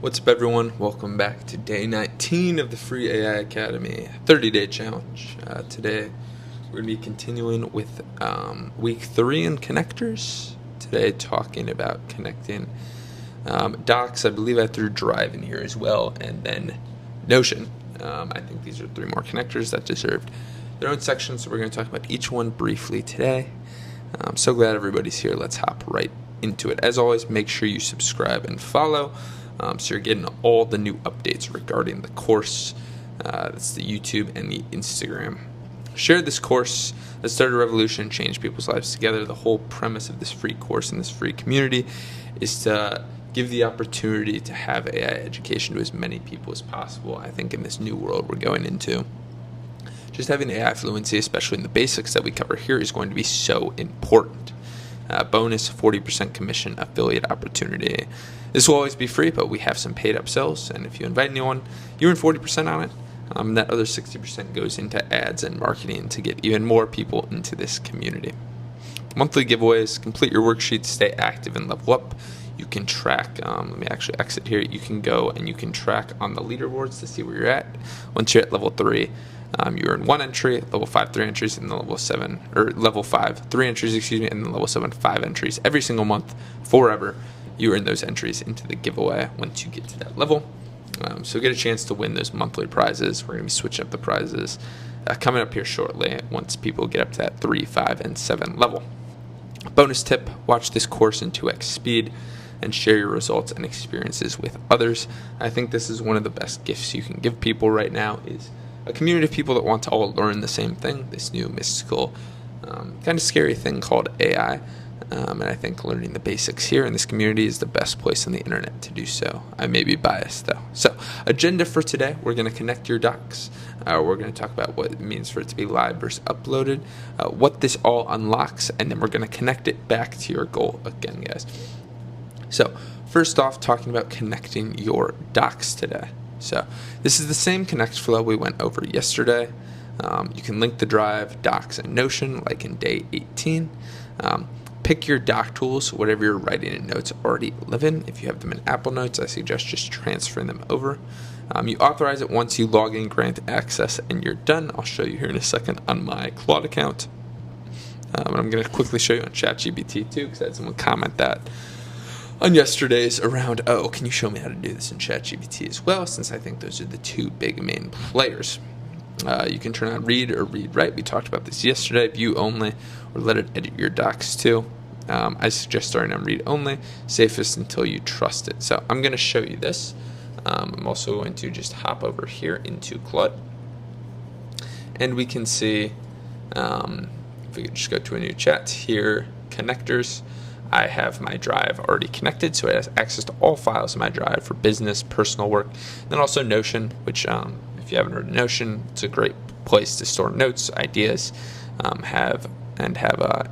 What's up, everyone? Welcome back to day 19 of the Free AI Academy 30-day challenge. Today we're going to be continuing with week 3 in connectors. Today talking about connecting Docs. I believe I threw Drive in here as well, and then Notion. I think these are 3 more connectors that deserved their own section, so we're going to talk about each one briefly today. I'm so glad everybody's here. Let's hop right into it. As always, make sure you subscribe and follow. So you're getting all the new updates regarding the course. That's the YouTube and the Instagram. Share this course. Let's start a revolution, change people's lives together. The whole premise of this free course and this free community is to give the opportunity to have AI education to as many people as possible. I think in this new world we're going into, just having AI fluency, especially in the basics that we cover here, is going to be so important. Bonus 40% commission affiliate opportunity. This will always be free, but we have some paid upsells, and if you invite anyone, you earn 40% on it. That other 60% goes into ads and marketing to get even more people into this community. Monthly giveaways, complete your worksheets, stay active and level up. You can track, let me actually exit here. You can go and you can track on the leaderboards to see where you're at. Once you're at level 3, you earn 1 entry, level 5, 3 entries, and then level 5, 3 entries, and then level 7, 5 entries every single month forever. You earn those entries into the giveaway once you get to that level. So get a chance to win those monthly prizes. We're going to be switching up the prizes coming up here shortly once people get up to that 3, 5, and 7 level. Bonus tip, watch this course in 2x speed and share your results and experiences with others. I think this is one of the best gifts you can give people right now, is a community of people that want to all learn the same thing, this new mystical, kind of scary thing called AI. And I think learning the basics here in this community is the best place on the internet to do so. I may be biased, though. So, agenda for today, we're going to connect your docs. We're going to talk about what it means for it to be live versus uploaded, what this all unlocks, and then we're going to connect it back to your goal again, guys. So, first off, talking about connecting your docs today. So, this is the same connect flow we went over yesterday. You can link the Drive, Docs, and Notion like in day 18. Pick your doc tools, whatever you're writing in notes already live in. If you have them in Apple Notes, I suggest just transferring them over. You authorize it once you log in, grant access, and you're done. I'll show you here in a second on my Claude account. And I'm going to quickly show you on ChatGPT too, because I had someone comment that on yesterday's around, oh, can you show me how to do this in ChatGPT as well, since I think those are the 2 big main players. You can turn on read or read write. We talked about this yesterday. View only, or let it edit your docs too. I suggest starting on read only, safest until you trust it. So I'm going to show you this. I'm also going to just hop over here into Claude, and we can see, if we could just go to a new chat here, connectors. I have my Drive already connected, so it has access to all files in my Drive for business, personal work, and then also Notion, which if you haven't heard of Notion, it's a great place to store notes, ideas, have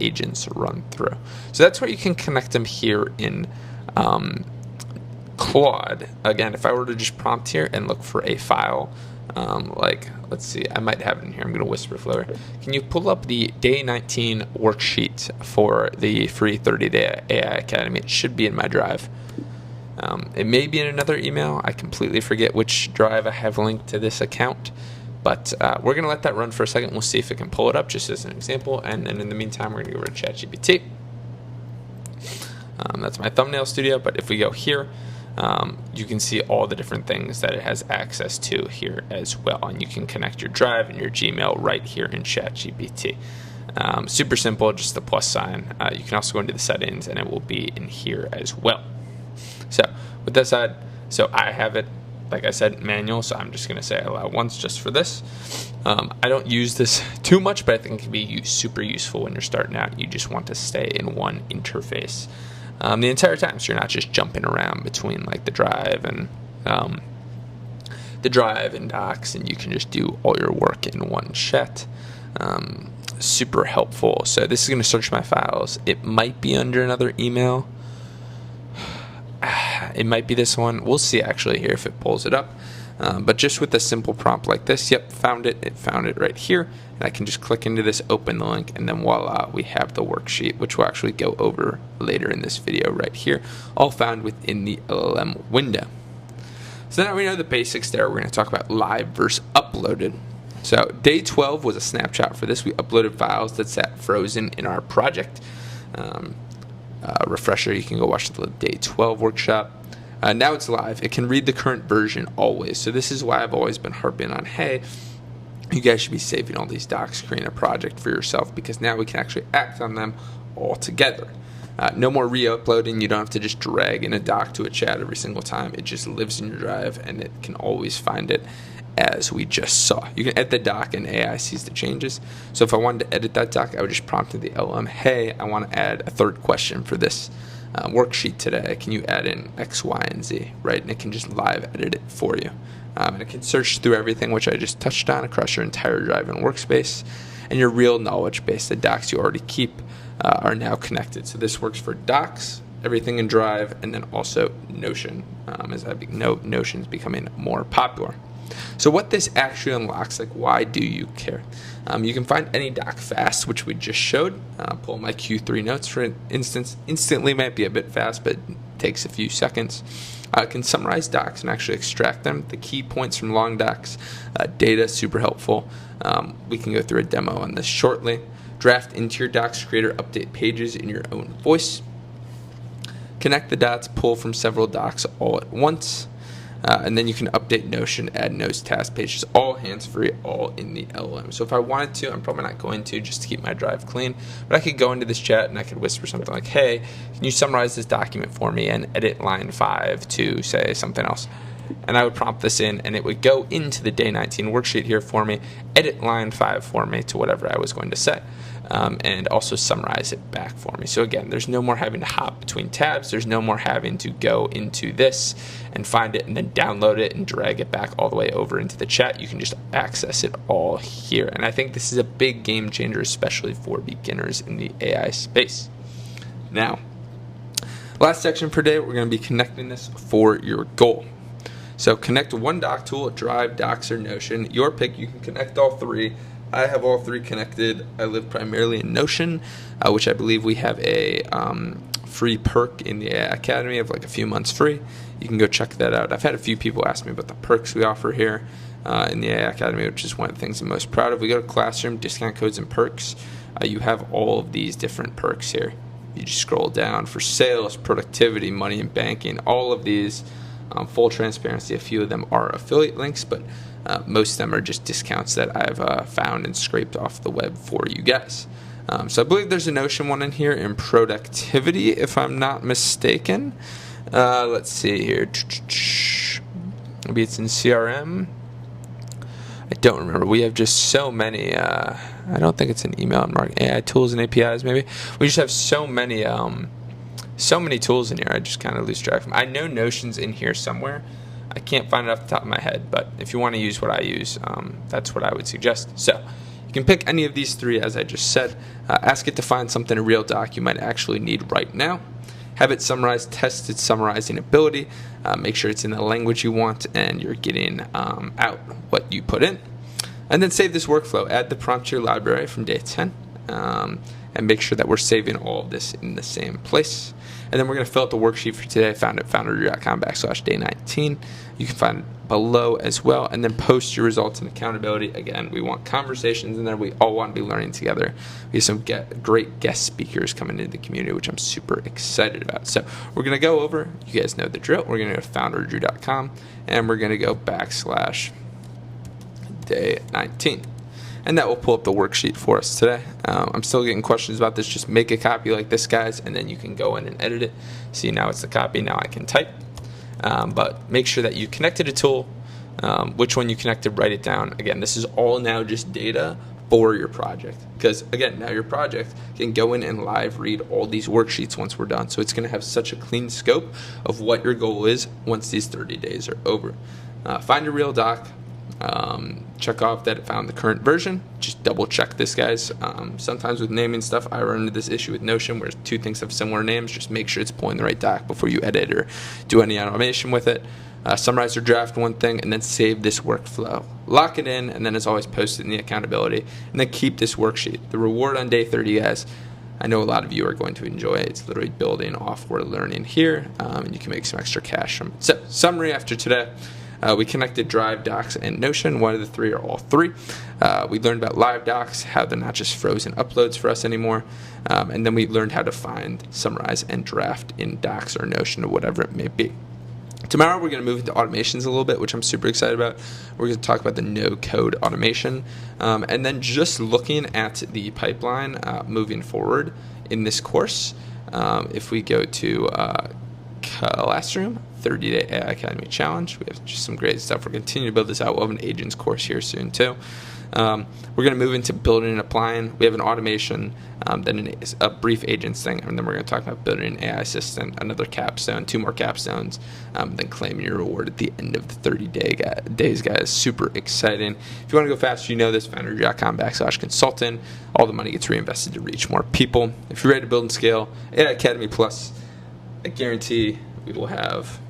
agents run through. So that's where you can connect them here in Claude. Again, if I were to just prompt here and look for a file, like, let's see, I might have it in here. I'm going to whisper Flower. Can you pull up the day 19 worksheet for the free 30-day AI Academy? It should be in my Drive. It may be in another email. I completely forget which Drive I have linked to this account, but we're going to let that run for a second. We'll see if it can pull it up just as an example, and then in the meantime, we're going to go over to ChatGPT. That's my thumbnail studio, but if we go here, you can see all the different things that it has access to here as well, and you can connect your Drive and your Gmail right here in ChatGPT. Super simple, just the plus sign. You can also go into the settings, and it will be in here as well. So with that said, so I have it, like I said, manual, so I'm just going to say allow once just for this. I don't use this too much, but I think it can be super useful when you're starting out. You just want to stay in one interface the entire time, so you're not just jumping around between like the Drive and Docs, and you can just do all your work in one chat. Super helpful. So this is going to search my files. It might be under another email. It might be this one. We'll see actually here if it pulls it up. But just with a simple prompt like this, yep, found it. It found it right here. And I can just click into this, open the link, and then voila, we have the worksheet, which we'll actually go over later in this video right here, all found within the LLM window. So now we know the basics there. We're going to talk about live versus uploaded. So day 12 was a snapshot for this. We uploaded files that sat frozen in our project. Refresher, you can go watch the day 12 workshop. Now it's live. It can read the current version always. So this is why I've always been harping on, hey, you guys should be saving all these docs, creating a project for yourself, because now we can actually act on them all together. No more re-uploading. You don't have to just drag in a doc to a chat every single time. It just lives in your drive, and it can always find it, as we just saw. You can edit the doc, and AI sees the changes. So if I wanted to edit that doc, I would just prompt to the LM, hey, I want to add a third question for this worksheet today. Can you add in X, Y, and Z, right? And it can just live edit it for you. And it can search through everything, which I just touched on, across your entire drive and workspace. And your real knowledge base, the docs you already keep, are now connected. So this works for docs, everything in Drive, and then also Notion, as Notion's becoming more popular. So what this actually unlocks, like, why do you care? You can find any doc fast, which we just showed. Pull my Q3 notes, for instance. Instantly might be a bit fast, but it takes a few seconds. Can summarize docs and actually extract them. The key points from long docs, data, super helpful. We can go through a demo on this shortly. Draft into your docs, create or update pages in your own voice. Connect the dots, pull from several docs all at once. And then you can update Notion, add notes, task pages, all hands-free, all in the LLM. So if I wanted to, I'm probably not going to, just to keep my drive clean, but I could go into this chat and I could whisper something like, hey, can you summarize this document for me and edit line 5 to say something else? And I would prompt this in, and it would go into the day 19 worksheet here for me, edit line 5 for me to whatever I was going to say. And also summarize it back for me. So again, there's no more having to hop between tabs. There's no more having to go into this and find it and then download it and drag it back all the way over into the chat. You can just access it all here. And I think this is a big game changer, especially for beginners in the AI space. Now, last section for today, we're going to be connecting this for your goal. So connect one doc tool, Drive, Docs, or Notion. Your pick. You can connect all three. I have all three connected. I live primarily in Notion, which I believe we have a free perk in the AI Academy of like a few months free. You can go check that out. I've had a few people ask me about the perks we offer here in the AI Academy, which is one of the things I'm most proud of. We go to Classroom, discount codes, and perks. You have all of these different perks here. You just scroll down for sales, productivity, money, and banking. All of these, full transparency, a few of them are affiliate links, but most of them are just discounts that I've found and scraped off the web for you guys. So I believe there's a Notion one in here in productivity, if I'm not mistaken. Let's see here. Maybe it's in CRM. I don't remember. We have just so many. I don't think it's an email and marketing. AI tools and APIs, maybe. We just have so many tools in here. I just kind of lose track of them. I know Notion's in here somewhere. I can't find it off the top of my head, but if you want to use what I use, that's what I would suggest. So you can pick any of these three, as I just said. Ask it to find something in a real doc you might actually need right now. Have it summarize, test its summarizing ability. Make sure it's in the language you want and you're getting out what you put in. And then save this workflow. Add the prompt to your library from day 10. And make sure that we're saving all of this in the same place. And then we're going to fill out the worksheet for today, found at founderdrew.com/day19. You can find it below as well. And then post your results and accountability. Again, we want conversations in there. We all want to be learning together. We have some great guest speakers coming into the community, which I'm super excited about. So we're going to go over, you guys know the drill. We're going to go to founderdrew.com, and we're going to go /day19. And that will pull up the worksheet for us today. I'm still getting questions about this. Just make a copy like this, guys, and then you can go in and edit it. See, now it's the copy. Now I can type. But make sure that you connected a tool. Which one you connected, write it down. Again, this is all now just data for your project. Because, again, now your project can go in and live read all these worksheets once we're done. So it's going to have such a clean scope of what your goal is once these 30 days are over. Find a real doc. Check off that it found the current version. Just double check this, guys. Sometimes with naming stuff, I run into this issue with Notion where two things have similar names. Just make sure it's pulling the right doc before you edit or do any automation with it. Summarize or draft one thing, and then save this workflow. Lock it in, and then as always, post it in the accountability. And then keep this worksheet. The reward on day 30, guys, I know a lot of you are going to enjoy it. It's literally building off what we're learning here, and you can make some extra cash from it. So, summary after today. We connected Drive, Docs, and Notion, one of the three or all three. We learned about Live Docs, how they're not just frozen uploads for us anymore. And then we learned how to find, summarize, and draft in Docs or Notion or whatever it may be. Tomorrow we're going to move into automations a little bit, which I'm super excited about. We're going to talk about the no-code automation. And then just looking at the pipeline moving forward in this course, if we go to Classroom, 30-Day AI Academy Challenge, we have just some great stuff. We're continuing to build this out. We'll have an agents course here soon too. We're going to move into building and applying. We have an automation, then a brief agents thing, and then we're going to talk about building an AI assistant, another capstone, 2 more capstones, then claiming your reward at the end of the 30 days, guys. Super exciting. If you want to go faster, you know this, foundry.com/consultant. All the money gets reinvested to reach more people. If you're ready to build and scale AI Academy Plus, I guarantee we will have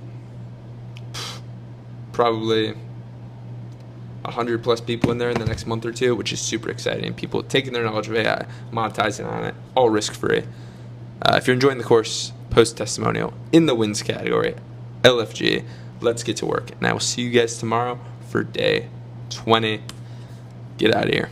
probably 100 plus people in there in the next month or two, which is super exciting. People taking their knowledge of AI, monetizing on it, all risk-free. If you're enjoying the course, post testimonial in the wins category, LFG. Let's get to work. And I will see you guys tomorrow for day 20. Get out of here.